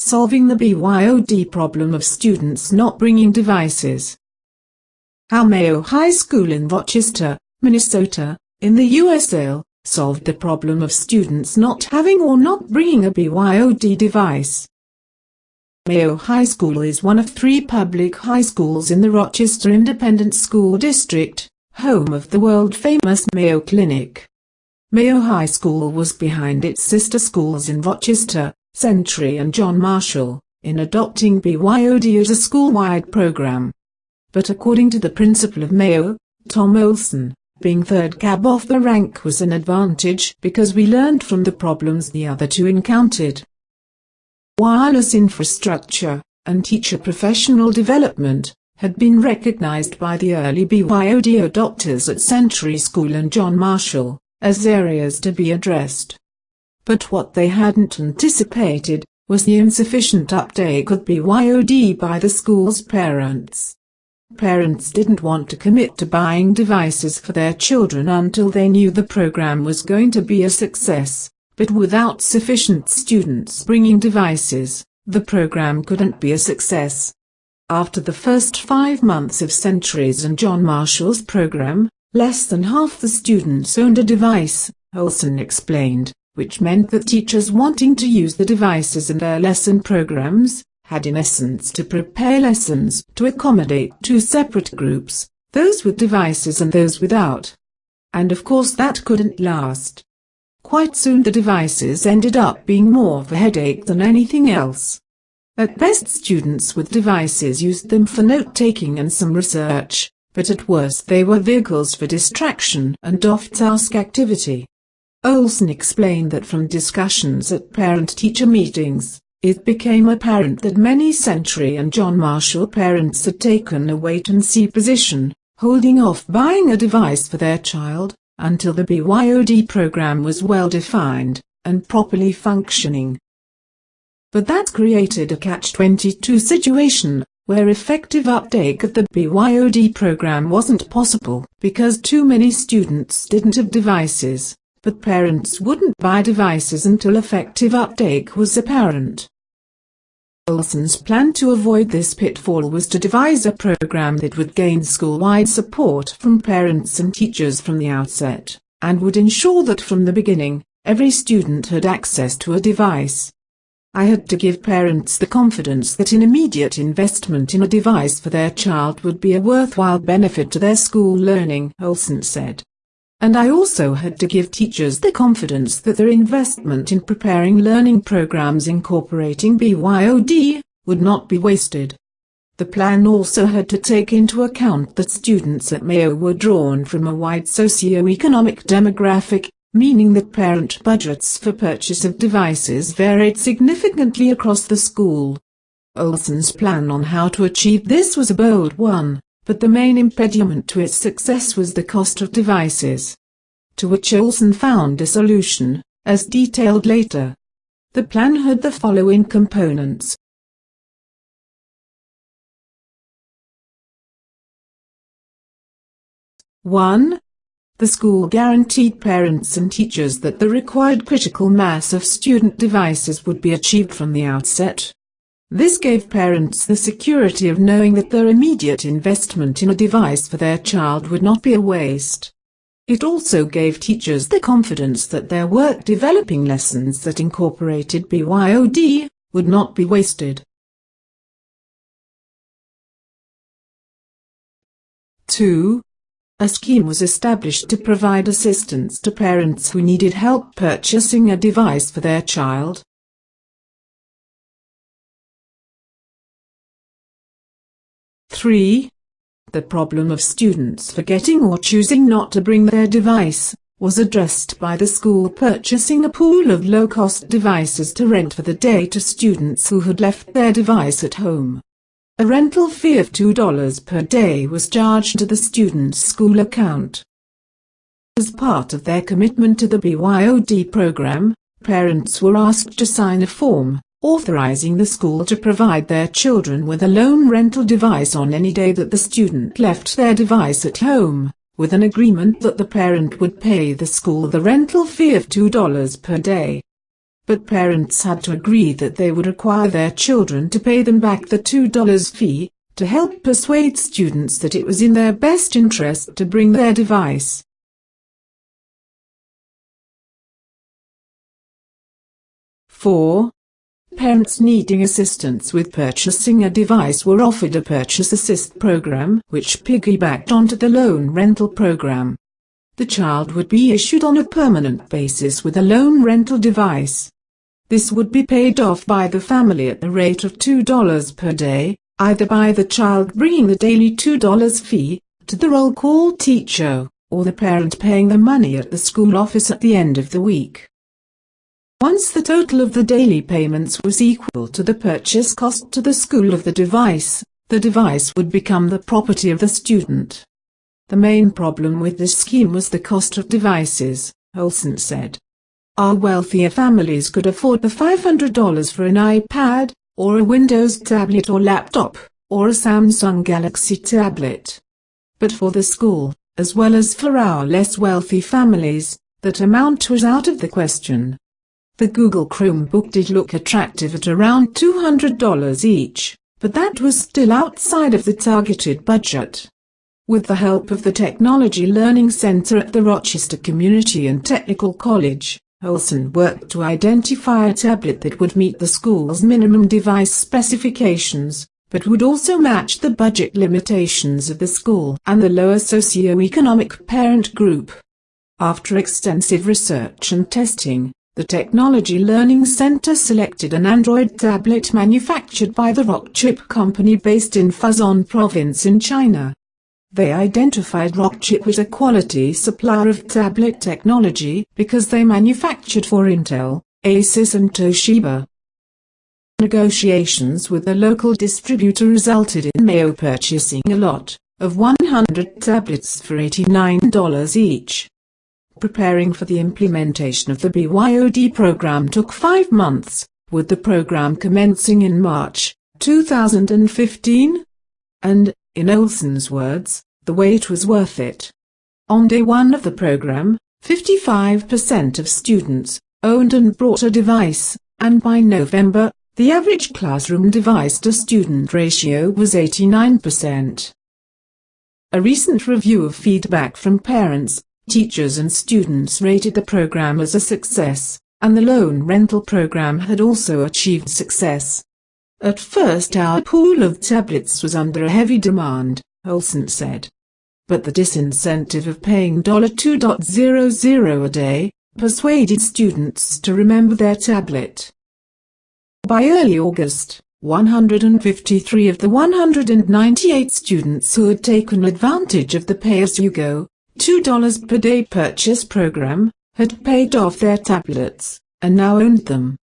solving the BYOD problem of students not bringing devices. How Mayo High School in Rochester, Minnesota, in the USA, solved the problem of students not having or not bringing a BYOD device. Mayo High School is one of 3 public high schools in the Rochester Independent School District, home of the world-famous Mayo Clinic. Mayo High School was behind its sister schools in Rochester, Century and John Marshall, in adopting BYOD as a school-wide program. But according to the principal of Mayo, Tom Olson, being third cab off the rank was an advantage because we learned from the problems the other 2 encountered. Wireless infrastructure and teacher professional development had been recognized by the early BYOD adopters at Century School and John Marshall as areas to be addressed. But what they hadn't anticipated was the insufficient uptake of BYOD by the school's parents. Parents didn't want to commit to buying devices for their children until they knew the program was going to be a success, but without sufficient students bringing devices, the program couldn't be a success. After the first 5 months of Century's and John Marshall's program, less than half the students owned a device, Olson explained, which meant that teachers wanting to use the devices in their lesson programs had in essence to prepare lessons to accommodate 2 separate groups, those with devices and those without. And of course that couldn't last. Quite soon the devices ended up being more of a headache than anything else. At best students with devices used them for note-taking and some research, but at worst they were vehicles for distraction and off-task activity. Olson explained that from discussions at parent-teacher meetings, it became apparent that many Century and John Marshall parents had taken a wait-and-see position, holding off buying a device for their child until the BYOD program was well-defined and properly functioning. But that created a catch-22 situation, where effective uptake of the BYOD program wasn't possible because too many students didn't have devices, but parents wouldn't buy devices until effective uptake was apparent. Olson's plan to avoid this pitfall was to devise a program that would gain school-wide support from parents and teachers from the outset, and would ensure that from the beginning, every student had access to a device. I had to give parents the confidence that an immediate investment in a device for their child would be a worthwhile benefit to their school learning, Olson said. And I also had to give teachers the confidence that their investment in preparing learning programs incorporating BYOD would not be wasted. The plan also had to take into account that students at Mayo were drawn from a wide socio-economic demographic, meaning that parent budgets for purchase of devices varied significantly across the school. Olson's plan on how to achieve this was a bold one, but the main impediment to its success was the cost of devices. To which Olson found a solution, as detailed later. The plan had the following components. One, the school guaranteed parents and teachers that the required critical mass of student devices would be achieved from the outset. This gave parents the security of knowing that their immediate investment in a device for their child would not be a waste. It also gave teachers the confidence that their work developing lessons that incorporated BYOD would not be wasted. 2. A scheme was established to provide assistance to parents who needed help purchasing a device for their child. 3. The problem of students forgetting or choosing not to bring their device was addressed by the school purchasing a pool of low-cost devices to rent for the day to students who had left their device at home. A rental fee of $2 per day was charged to the student's school account. As part of their commitment to the BYOD program, parents were asked to sign a form authorizing the school to provide their children with a loan rental device on any day that the student left their device at home, with an agreement that the parent would pay the school the rental fee of $2 per day. but parents had to agree that they would require their children to pay them back the $2 fee, to help persuade students that it was in their best interest to bring their device. (4) Parents needing assistance with purchasing a device were offered a Purchase Assist program which piggybacked onto the loan rental program. The child would be issued on a permanent basis with a loan rental device. This would be paid off by the family at the rate of $2 per day, either by the child bringing the daily $2 fee to the roll call teacher, or the parent paying the money at the school office at the end of the week. Once the total of the daily payments was equal to the purchase cost to the school of the device would become the property of the student. The main problem with this scheme was the cost of devices, Olson said. Our wealthier families could afford the $500 for an iPad, or a Windows tablet or laptop, or a Samsung Galaxy tablet. But for the school, as well as for our less wealthy families, that amount was out of the question. The Google Chromebook did look attractive at around $200 each, but that was still outside of the targeted budget. With the help of the Technology Learning Center at the Rochester Community and Technical College, Olson worked to identify a tablet that would meet the school's minimum device specifications, but would also match the budget limitations of the school and the lower socioeconomic parent group. After extensive research and testing, the Technology Learning Center selected an Android tablet manufactured by the Rockchip company based in Fuzhou Province in China. They identified Rockchip as a quality supplier of tablet technology because they manufactured for Intel, Asus and Toshiba. Negotiations with the local distributor resulted in Mayo purchasing a lot of 100 tablets for $89 each. Preparing for the implementation of the BYOD program took 5 months, with the program commencing in March 2015. And, in Olson's words, the wait was worth it. On day 1 of the program, 55% of students owned and brought a device, and by November, the average classroom device-to-student ratio was 89%. A recent review of feedback from parents, teachers and students rated the program as a success, and the loan rental program had also achieved success. At first our pool of tablets was under a heavy demand, Olson said. But the disincentive of paying $2.00 a day persuaded students to remember their tablet. By early August, 153 of the 198 students who had taken advantage of the pay-as-you-go, $2 per day purchase program, had paid off their tablets, and now owned them.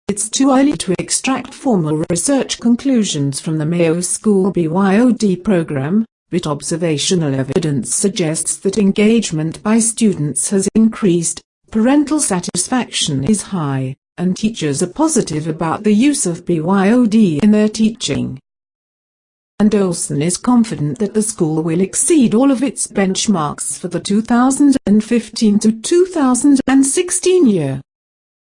It's too early to extract formal research conclusions from the Mayo School BYOD program, but observational evidence suggests that engagement by students has increased, parental satisfaction is high, and teachers are positive about the use of BYOD in their teaching. And Olson is confident that the school will exceed all of its benchmarks for the 2015 to 2016 year.